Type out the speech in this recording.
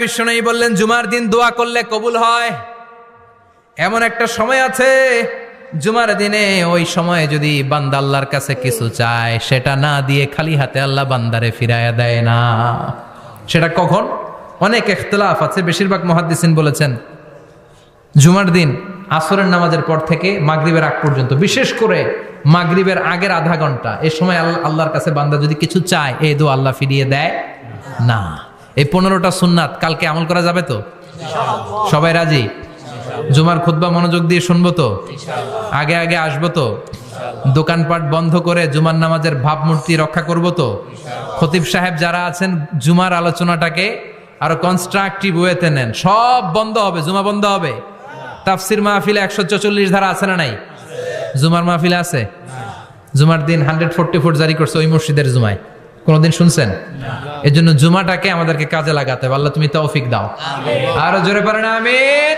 বিষ্ণু বললেন জুমার দিন দোয়া করলে কবুল হয়। এমন একটা সময় আছে জুমার দিনে, ওই সময়ে যদি বান্দা আল্লাহর কাছে কিছু চায়, সেটা না দিয়ে খালি হাতে আল্লাহ বান্দারে ফিরাইয়া দেয় না। সেটা কখন? অনেক ইখতিলাফ আছে। বেশিরভাগ মুহাদ্দিসিন বলেছেন জুমার দিন আসরের নামাজের পর থেকে মাগরিবের আগ পর্যন্ত, বিশেষ করে মাগরিবের আগের আধা ঘন্টা, এই সময় আল্লাহর কাছে বান্দা যদি কিছু চায়, এই দোয়া আল্লাহ ফিরিয়ে দেয় না। এই 15টা সুন্নাত কালকে আমল করা যাবে তো? সবাই রাজি? জুমার খুতবা মনোযোগ দিয়ে শুনবো তো? আগে আগে আসবো তো? দোকানপাট বন্ধ করে জুমার নামাজের ভাবমূর্তি রক্ষা করব তো? খতিব সাহেব যারা আছেন, জুমার আলোচনাটাকে আরো কনস্ট্রাকটিভ ওয়েতে নেন। সব বন্ধ হবে, জুমা বন্ধ হবে। তাফসির মাহফিলে 144 ধারা আছে না নাই? জুমার মাহফিলে আছে? জুমার দিন 144 জারি করছে ওই মসজিদের জুমায়, কোনদিন শুনছেন? এই জন্য জুমাটাকে আমাদেরকে কাজে লাগাতে হবে। আল্লাহ তুমি তৌফিক দাও। আরো জোরে পারেন আমিন।